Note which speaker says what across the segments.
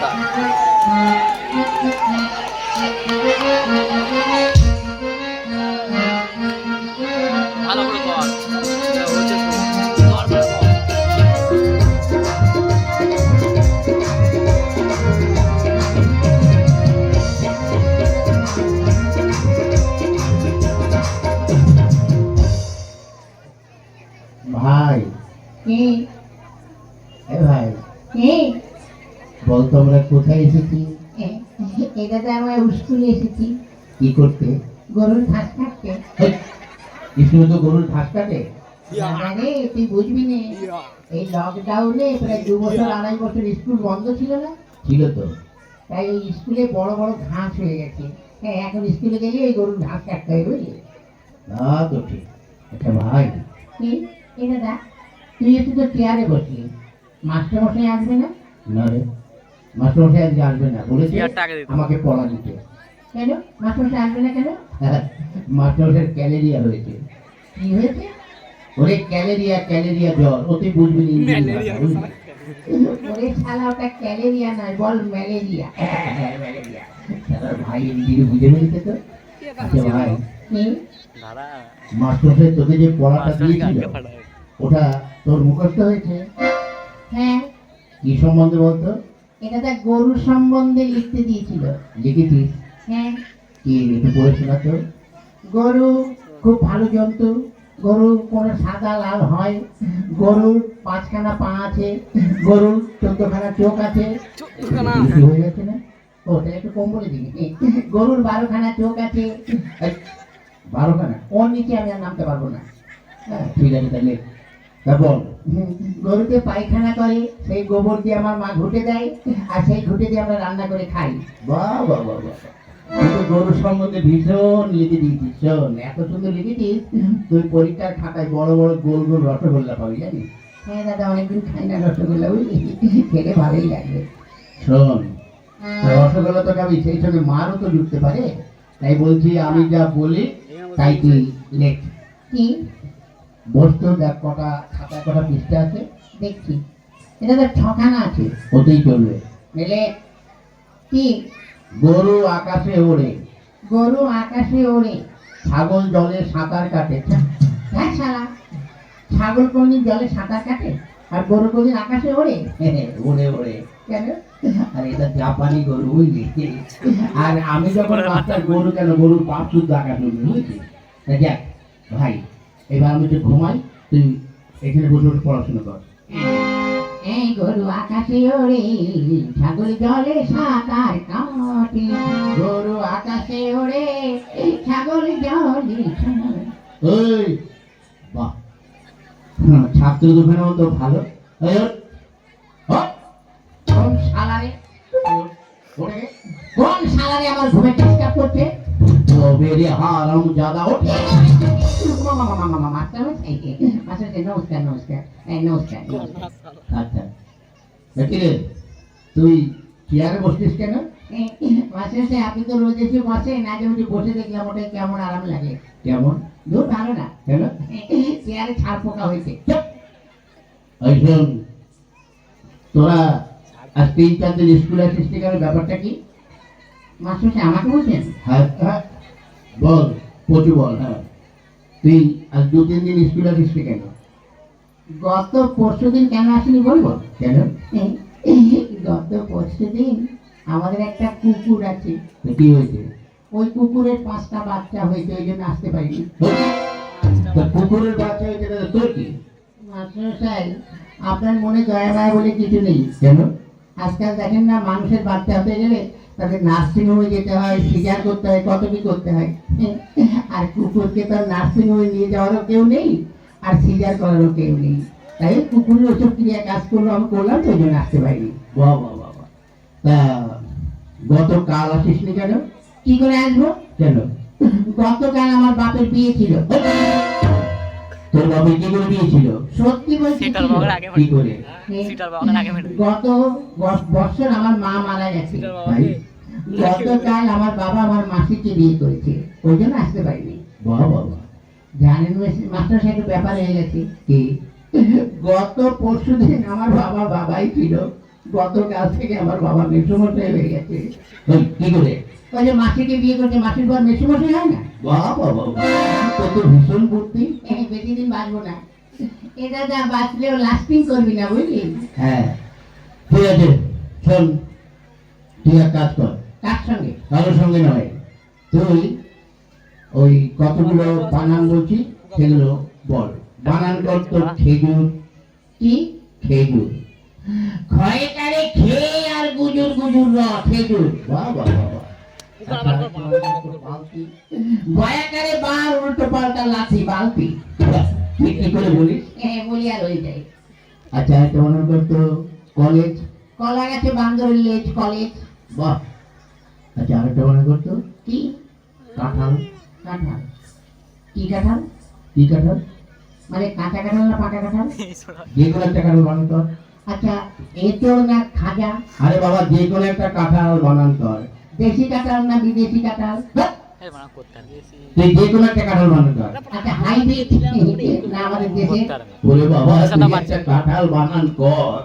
Speaker 1: কথা। ভালো করে কর, হচ্ছে তো কর ভালো কর।
Speaker 2: ভাই
Speaker 3: কে?
Speaker 2: ভাই
Speaker 3: কে?
Speaker 2: বলতো আমরা কোথায় এসেছি?
Speaker 3: এটা তো আমরা স্কুলে এসেছি
Speaker 2: কি করতে?
Speaker 3: গরুর ঘাস কাটতে।
Speaker 2: স্কুলে তো গরুর ঘাস কাটে?
Speaker 3: রে তুই বুঝবি না, এই লকডাউনে প্রায় 2 বছর 2.5 বছর স্কুল বন্ধ ছিল না,
Speaker 2: ছিল তো।
Speaker 3: তাই ওই স্কুলে বড় বড় ঘাস হয়ে গেছে। হ্যাঁ, এখন স্কুলে গেলে ওই গরুর ঘাস কাটতে হয়, বুঝলি?
Speaker 2: না তো ঠিক। আচ্ছা ভাই,
Speaker 3: কি এটা দেখ, তুই একটু তো চেয়ারে বসলি, মাস্টার মশাই আসবে না?
Speaker 2: না রে, মাস্টারমশাই আজকে আসবে না বলেছে
Speaker 1: কি আর টাকা দিতে?
Speaker 2: আমাকে পড়া দিতে।
Speaker 3: কেন মাস্টার মশাই আসবে না কেন?
Speaker 2: মাস্টারমশাইয়ের ক্যালেরিয়া হয়েছে।
Speaker 3: কি হয়েছে?
Speaker 2: ওরে ক্যালেরিয়া, ক্যালেরিয়া জ্বর, ও তুই বুঝবি না ইংরেজি
Speaker 1: ম্যালেরিয়া।
Speaker 2: ভাষা, বুঝলি?
Speaker 3: ওরে শালা, ওটা ক্যালেরিয়া নয়, বল ম্যালেরিয়া।
Speaker 2: ম্যালেরিয়া। শালার ভাই এদিকে বুঝে ফেলেছে তো। আচ্ছা ভাই,
Speaker 3: কি?
Speaker 1: দাঁড়া,
Speaker 2: মাস্টারমশাই তোকে যে পড়াটা
Speaker 1: মাস্টার
Speaker 2: দিয়েছিল
Speaker 1: গানকে ফাটায়।
Speaker 2: ওটা তোর মুখস্থ হয়েছে?
Speaker 3: হ্যাঁ,
Speaker 2: কি সম্বন্ধে বলতো?
Speaker 3: এটা তো গরুর সম্বন্ধে লিখতে দিয়েছিল।
Speaker 2: লিখেছিস?
Speaker 3: হ্যাঁ,
Speaker 2: কি একটু পড়ে শোনা তো।
Speaker 3: গরু খুব ভালো জন্তু। গরু কোনো সাদা লাল হয়। গরুর 5খানা পা আছে। গরুর 14খানা চোখ আছে। বেশি হয়ে যাচ্ছে না? ও তাহলে একটু কম বলে দিবি। গরুর 12খানা চোখ আছে।
Speaker 2: এই, 12খানা?
Speaker 3: ওর নিচে আমি আর নামতে পারবো না।
Speaker 2: হ্যাঁ ঠিক আছে, তাহলে তা বল।
Speaker 3: গরুতে পায়খানা করে, সেই গোবর দিয়ে আমার মা ঘুটে দেয়, আর সেই ঘুটে দিয়ে আমরা রান্না করে খাই।
Speaker 2: বাহ বাহ বাহ বাহ, তুই তো গরুর সম্বন্ধে ভীষণ লিখে দিয়েছিস। শোন, এত সুন্দর লিখেছিস, তুই পরীক্ষার খাতায় বড় বড় গোল গোল রসগোল্লা পাবি, জানিস?
Speaker 3: হ্যাঁ দাদা, অনেকদিন খাই না রসগোল্লা, বুঝলি? খেলে ভালোই লাগবে।
Speaker 2: শোন, রসগোল্লা তোকে আমি সেই সঙ্গে মারও তো জুটতে পারে, তাই বলছি আমি যা বলি তাই তুই লেখ।
Speaker 3: কি?
Speaker 2: বস্তু দেখ কটা খাতায় কটা পৃষ্ঠা আছে
Speaker 3: দেখছি, এটা তো 6খানা আছে।
Speaker 2: ওতেই চলবে।
Speaker 3: মেলে কি?
Speaker 2: গরু আকাশে ওড়ে,
Speaker 3: গরু আকাশে ওড়ে।
Speaker 2: ছাগল জলে সাঁতার কাটে।
Speaker 3: হ্যাঁ শালা, ছাগল কোনদিন জলে সাঁতার কাটে আর গরু কোনদিন আকাশে ওড়ে?
Speaker 2: ওড়ে ওড়ে।
Speaker 3: কেন?
Speaker 2: আর এটা জাপানি গরু, বুঝলি? আর আমি যখন মাস্টার, গরু কেন, গরুর পাপ শুদ্ধ আকাশ উঠবে, বুঝলি? তা যাক ভাই, এবার আমি একটু ঘুমাই, তুই এখানে বসে বসে পড়াশোনা কর।
Speaker 3: এই গরু আকাশে ওড়ে, ছাগল জলে সাঁতার কাটে। গরু আকাশে ওড়ে, ছাগল জলে সাঁতার।
Speaker 2: ওই বাহ, ছাত্র দুখানে তো ভালো। এই ওঠ, ওঠ,
Speaker 3: কোন শালারে?
Speaker 2: ওঠে গে।
Speaker 3: কোন শালারে আমার ঘুমে ডিস্টার্ব করছে?
Speaker 2: তবে রে হারাম জাদা, ওঠ।
Speaker 3: নমস্কার নমস্কার, এই নমস্কার নমস্কার।
Speaker 2: আচ্ছা, দেখি রে, তুই চেয়ারে বসছিস কেন?
Speaker 3: মাসে আপনি তো রোজ এসে বসেন, আজ আমি বসে দেখলাম, ওটা কেমন আরাম লাগে।
Speaker 2: কেমন?
Speaker 3: দূর ভালো না,
Speaker 2: কেন?
Speaker 3: চেয়ারে ছাড় পোকা হয়েছে।
Speaker 2: এই শোন, তোরা আজ 3-4 দিন স্কুলে আসিস নি কেন, ব্যাপারটা কি?
Speaker 3: মাস্টার আমাকে বলছেন?
Speaker 2: হ্যাঁ হ্যাঁ, বল, পচু বল। হ্যাঁ, তুই আজ 2-3 দিন স্কুলে আসিস নি কেন?
Speaker 3: গত পরশুদিন কেন আসেনি বলবো?
Speaker 2: কেন?
Speaker 3: গত পরশুদিন আমাদের একটা কুকুর আছে,
Speaker 2: তো কি হয়েছে?
Speaker 3: ওই কুকুরের 5টা বাচ্চা হয়েছে, ওই জন্য আসতে পারিনি।
Speaker 2: তো কুকুরের বাচ্চা হয়েছে, তাহলে তোর কি?
Speaker 3: মাস্টার সাহেব, আপনার মনে দয়া মায়া বলে কিছু নেই।
Speaker 2: কেন?
Speaker 3: আজকাল দেখেন না, মানুষের বাচ্চা হতে গেলে তাদের নার্সিং হোমে যেতে হয়, সিজার করতে হয়, কত কি করতে হয়। আর কুকুরকে তো নার্সিং হোমে নিয়ে যাওয়ারও কেউ নেই, আর সিজার করারও কেউ নেই। তাই কুকুরের ওসব ক্রিয়া কাজ করলো, আমি করলাম, তো ওই জন্য আসতে পারিনি।
Speaker 2: বাহ বাহ বাহ বাহ। তা গতকাল আসিস নি কেন?
Speaker 3: কি করে আসবো?
Speaker 2: কেন?
Speaker 3: গতকাল আমার বাপের বিয়ে ছিল।
Speaker 2: তোর বাবা কি করে দিয়েছিল?
Speaker 3: সত্যি বলছি,
Speaker 1: সিটার
Speaker 3: ছিল।
Speaker 1: বাবার আগে
Speaker 2: কি করে?
Speaker 1: সিটার বাবার আগে মেরে দিবি।
Speaker 3: গত বছর আমার মা মারা গেছে,
Speaker 1: সিটার বাবা
Speaker 2: তাই?
Speaker 3: গতকাল আমার বাবা আমার মাসিকে বিয়ে করেছে, ওই জন্য আসতে পারিনি।
Speaker 2: বাহ বাহ বাহ।
Speaker 3: জানেন মাস্টার সাহেব, ব্যাপার হয়ে গেছে
Speaker 2: কি?
Speaker 3: গত পরশুদিন আমার বাবাই ছিল, গতকাল থেকে আমার বাবা মেসোমশাই হয়ে গেছে।
Speaker 2: ওই, কি করে?
Speaker 3: ওই যে মাসিকে বিয়ে করছে, মাসির পর মেসোমশাই হয় না?
Speaker 2: বাবা বাবা, তো তো ভীষণ বুদ্ধি।
Speaker 3: বেশি দিন বাঁচবো না, এটা যা বাঁচলেও লাস্টিং করবি না, বুঝলি?
Speaker 2: হ্যাঁ, ঠিক আছে, শোন, তুই এক কাজ কর,
Speaker 3: তার সঙ্গে
Speaker 2: কারোর সঙ্গে নয়, তুই ওই কতগুলো বানান বলছি সেগুলো বল। বানান কর তোর খেজুর।
Speaker 3: কি
Speaker 2: খেজুর।
Speaker 3: খয়ে কারে খেয়ে আর গুজুর গুজুর র খেজুর।
Speaker 2: বাহ বাহ বাহ বাহ।
Speaker 3: বয়াকারে বার উল্টো পাল্টা লাঠি বালতি।
Speaker 2: তুই কি করে বলিস?
Speaker 3: হ্যাঁ বলি আর হয়ে যায়।
Speaker 2: আচ্ছা, একটা মনে করতো কলেজ।
Speaker 3: কলা গাছে বান্দরের লেজ কলেজ।
Speaker 2: বাহ। আচ্ছা, আরেকটা মনে করতো
Speaker 3: কি
Speaker 2: কাঁঠাল।
Speaker 3: কাঁঠাল। কি কাঁঠাল?
Speaker 2: কি কাঁঠাল?
Speaker 3: মানে কাঁচা কাঁঠাল না পাকা কাঁঠাল?
Speaker 2: যে কোনো একটা কাঁঠাল বানান কর।
Speaker 3: আচ্ছা এঁচড় না খাজা?
Speaker 2: আরে বাবা, যে কোনো একটা কাঁঠাল বানান কর।
Speaker 3: দেশি কাঁঠাল না বিদেশি কাঁঠাল?
Speaker 1: এই বানা করতে হবে
Speaker 2: তুই যে কোনো একটা কাঁঠাল বানান কর।
Speaker 3: আচ্ছা হাইব্রিড না আমাদের দেশে?
Speaker 2: বলে বাবা, তুই একটা কাঁঠাল বানান কর।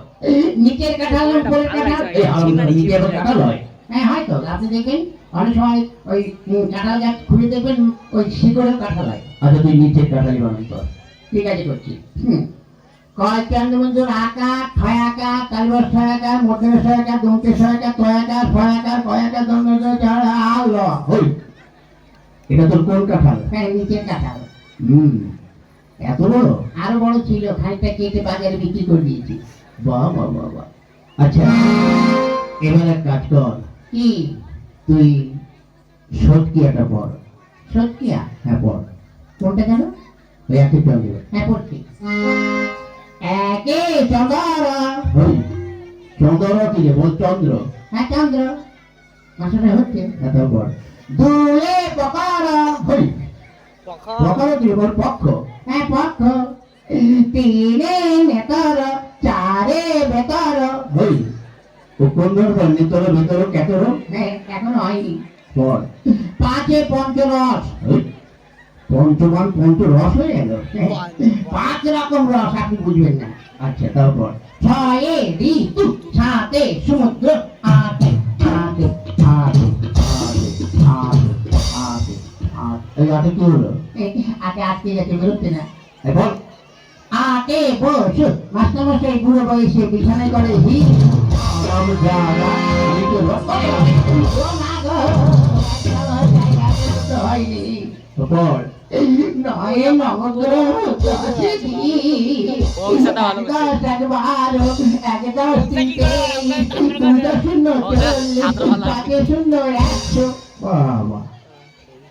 Speaker 3: নিচের কাঁঠাল না উপরের কাঁঠাল?
Speaker 2: এই আলাদা নিচে আবার কাঁঠাল হয়?
Speaker 3: হ্যাঁ হয়তো, আপনি দেখেন অনেক সময় ওই কাঁঠাল গাছ খুঁড়ে দেখবেন ওই শিকড়েও কাঁঠাল হয়।
Speaker 2: আচ্ছা, তুই নিচের কাঁঠালই বানান কর।
Speaker 3: ঠিক আছে করছি। কয় চন্দ্রমঞ্জুর আকার ছয় আকার কালবর ছয় আকার মধ্যের ছয় আকার দমকের ছয় আকার তয় আকার ছয় আকার কয় আকার দমকের ছয় আল।
Speaker 2: ওই, এটা তোর কোন কাঁঠাল?
Speaker 3: হ্যাঁ নিচের কাঁঠাল।
Speaker 2: এত বড়?
Speaker 3: আরো বড় ছিল, খানিকটা কেটে বাজারে বিক্রি করে দিয়েছি।
Speaker 2: বাহ বাহ বাহ বাহ। আচ্ছা, এবার এক কাজ কর,
Speaker 3: কি
Speaker 2: তুই সৎকিয়াটা পড়।
Speaker 3: সত্যিয়া?
Speaker 2: হ্যাঁ পড়।
Speaker 3: কোনটা জানো?
Speaker 2: ওই একই চন্দ্র।
Speaker 3: হ্যাঁ পড়ছি। একে চন্দ্র।
Speaker 2: ওই, চন্দ্র কি রে? বল চন্দ্র।
Speaker 3: হ্যাঁ চন্দ্র মাসটা হচ্ছে।
Speaker 2: এত পড়।
Speaker 3: দুয়ে পকার।
Speaker 2: ওই, পকার কি রে? বল পক্ষ।
Speaker 3: হ্যাঁ পক্ষ। তিনে নেতর চারে বেতর।
Speaker 2: ওই, ও কোন ধরনের? নিতর ভিতর কেতর?
Speaker 3: হ্যাঁ এখনো হয়নি।
Speaker 2: পড়।
Speaker 3: পাঁচে পঞ্চরস।
Speaker 2: ওই, পঞ্চমান পঞ্চরস হয়ে গেল।
Speaker 3: পাঁচ রকম রস আপনি বুঝবেন না।
Speaker 2: আচ্ছা, তারপর
Speaker 3: ছয়ে ঋতু সাতে সমুদ্র আটে আটে
Speaker 2: আটে আটে আটে আটে আটে। এই আটে কি হলো?
Speaker 3: আটে আটকে গেছে, বেরোচ্ছে না।
Speaker 2: এই বল।
Speaker 3: আটে বস মাস্টারমশাই বুড়ো বয়সে বিছানায় করে হি।
Speaker 2: রাম জানা নিতে রক্ত।
Speaker 3: ও মা গো, একটা জায়গা বেরোতে হয়নি।
Speaker 2: পড়।
Speaker 3: নয়ে নমগ্র দশে দি।
Speaker 1: ও, সেটা ভালো বলছে।
Speaker 3: দশ একবার এক দশ তিনটে দুই দশ শূন্য চল্লিশ পাঁচে শূন্য 100।
Speaker 2: বাবা,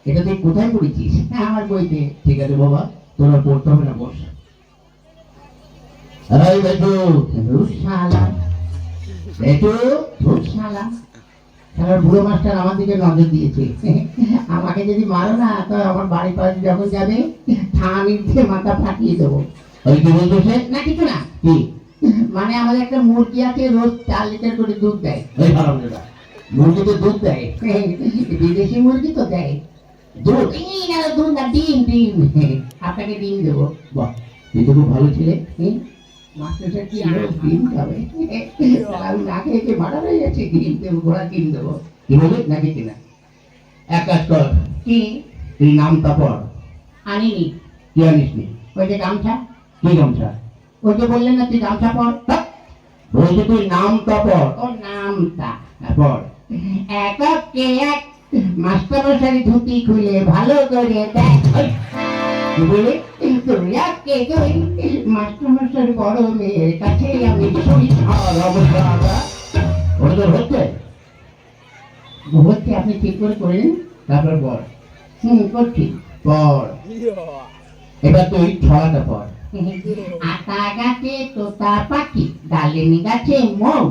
Speaker 2: এটা তুই কোথায় পড়েছিস?
Speaker 3: আমার বইতে।
Speaker 2: ঠিক আছে বাবা, তোরা পড়তে হবে না, বস। এই বেটু,
Speaker 3: শালা
Speaker 2: বেটু,
Speaker 3: শালা শালার বুড়ো মাস্টার আমার দিকে নজর দিয়েছে। আমাকে যদি মারো না তো আমার বাড়ির পাশে যখন যাবে থামির দিয়ে মাথা ফাটিয়ে দেবো।
Speaker 2: ওই কি বলতেছে?
Speaker 3: না কিছু না,
Speaker 2: কি?
Speaker 3: মানে আমাদের একটা মুরগি আছে, রোজ 4 লিটার করে দুধ দেয়।
Speaker 2: ওই হারামজাদা, মুরগিতে দুধ দেয়?
Speaker 3: বিদেশি মুরগি তো দেয়
Speaker 2: দুধ?
Speaker 3: দুধ না, ডিম ডিম। আপনাকে ডিম দেবো।
Speaker 2: বাহ, তুই তো খুব ভালো ছিলে।
Speaker 3: মাস্টার সাহেব কি রোজ ডিম খাবে? আমি না খেয়ে মারা হয়ে গেছে, ডিম দেবো, ঘোড়া ডিম দেবো।
Speaker 2: কি বলি নাকি কিনা? এক কাজ কর,
Speaker 3: কি
Speaker 2: তুই নামটা পড়।
Speaker 3: আনিনি?
Speaker 2: কি আনিস নি?
Speaker 3: ওই যে গামছা,
Speaker 2: কি গামছা?
Speaker 3: ওই যে বললেন না তুই গামছা পর।
Speaker 2: বলছি তুই নামটা পড়।
Speaker 3: ও নামটা
Speaker 2: হ্যাঁ, পড়।
Speaker 3: এককে এক মাস্টারমশাই ধুতি খুলে ভালো করে দেখ।
Speaker 2: এই, কি বলি?
Speaker 3: তুই একে তুই মাস্টারমশাই বড় মেয়ের কাছে আমি শুই।
Speaker 2: আর অবস্থা আমরা ওটা তোর হচ্ছে।
Speaker 3: হচ্ছে, আপনি ঠিক করে করলেন।
Speaker 2: তারপর পড়।
Speaker 3: করছি।
Speaker 2: পড়। এবার তুই ছড়াটা পড়।
Speaker 3: আতা গাছে তোতা পাখি, ডালিম গাছে মৌ,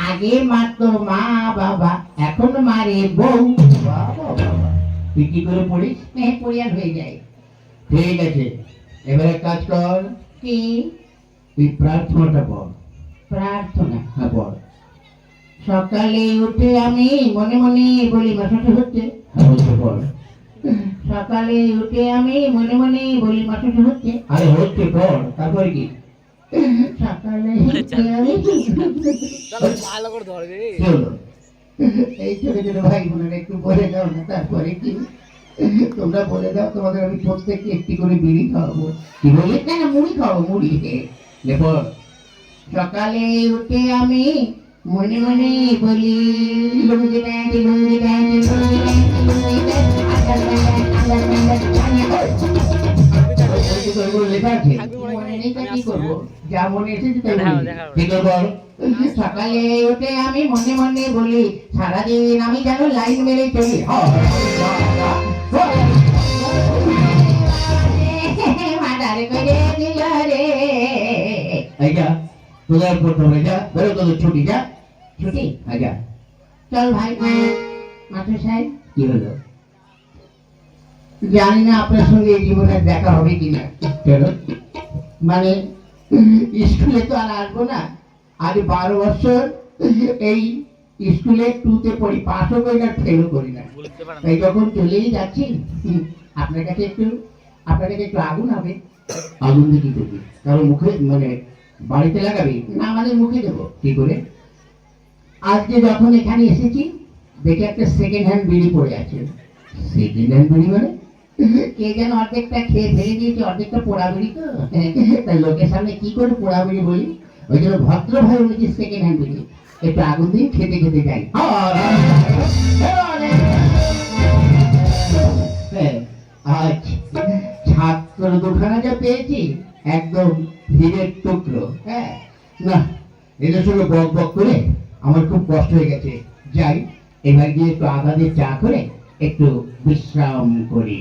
Speaker 3: আগে মারতো মা বাবা, এখন মারে বউ।
Speaker 2: বাবা বাবা, তুই কি করে পড়িস?
Speaker 3: পরিয়ার হয়ে যায়।
Speaker 2: ঠিক আছে, এবার এক কাজ কর,
Speaker 3: কি
Speaker 2: তুই প্রার্থনাটা পড়।
Speaker 3: প্রার্থনা?
Speaker 2: হ্যাঁ পড়।
Speaker 3: সকালে উঠে আমি মনে মনে বলি, মাসাটা হচ্ছে।
Speaker 2: হ্যাঁ হচ্ছে, পড়।
Speaker 3: সকালে উঠে আমি মনে মনে বলি, মাসাটা হচ্ছে।
Speaker 2: আরে হচ্ছে, পড়। তারপরে কি?
Speaker 3: সকালে
Speaker 1: আরে
Speaker 3: উঠে আমি
Speaker 1: তাহলে ভালো করে ধরবে
Speaker 2: কি হলো?
Speaker 3: এই ছোট ছোট ভাই বোনেরা একটু বলে দাও না, তারপরে কি তোমরা বলে দাও, তোমাদের আমি প্রত্যেককে একটি করে বিড়ি খাওয়াবো।
Speaker 2: কি বললি?
Speaker 3: না না, মুড়ি খাওয়াবো, মুড়ি।
Speaker 2: লেপর
Speaker 3: সকালে উঠে আমি মনে মনে বলি লুঙ্গি প্যান্ট লুঙ্গি প্যান্ট লুঙ্গি প্যান্ট লুঙ্গি প্যান্ট আকার প্যান্ট আকার প্যান্ট
Speaker 2: লেখা আছে
Speaker 3: মনে নেই তা কি করবো, যা মনে এসেছে তাই
Speaker 1: দেখাও
Speaker 3: বলি।
Speaker 1: দেখাও
Speaker 2: ঠিক আছে বল।
Speaker 3: সকালে উঠে আমি মনে মনে বলি সারাদিন আমি যেন লাইন মেরে চলি। মাদার করে দিল রে।
Speaker 2: এই যা তোদের প্রথমে যা বেরো, তোদের ছুটি যা।
Speaker 3: ছুটি?
Speaker 2: যা।
Speaker 3: চল ভাই। মাস্টার সাহেব,
Speaker 2: কি হলো?
Speaker 3: জানি না আপনার সঙ্গে এই জীবনে দেখা হবে কিনা,
Speaker 2: কেন?
Speaker 3: মানে স্কুলে তো আর আসবো না, আজ 12 বছর এই স্কুলে 2তে পড়ি, পাসও করি না ফেলও করি না।
Speaker 1: বলতে পারেন
Speaker 3: তাই যখন চলেই যাচ্ছি আপনার কাছে একটু আগুন হবে।
Speaker 2: আগুন দিয়ে কি করবি? কারো মুখে মানে বাড়িতে লাগাবি?
Speaker 3: না, আমাদের মুখে দেবো।
Speaker 2: কি করে?
Speaker 3: আজকে যখন এখানে এসেছি দেখে একটা সেকেন্ড হ্যান্ড বিড়ি পড়ে আছে।
Speaker 2: সেকেন্ড হ্যান্ড বিড়ি মানে?
Speaker 3: কে যেন অর্ধেকটা খেয়ে ফেলে দিয়েছে, অর্ধেকটা পোড়া বিড়ি তো, তাই লোকের সামনে কি করে পোড়া বিড়ি বলি, ওই জন্য ভদ্রভাবে বলেছি সেকেন্ড হ্যান্ড বিড়ি। একটু আগুন দিয়ে খেতে খেতে যাই। হ্যাঁ, আজ ছাত্র দুখানা যা পেয়েছি একদম হীরের টুকরো। হ্যাঁ,
Speaker 2: না, এদের সঙ্গে বক বক করে আমার খুব কষ্ট হয়ে গেছে। যাই, এবার গিয়ে একটু আদা দিয়ে চা করে একটু বিশ্রাম করি।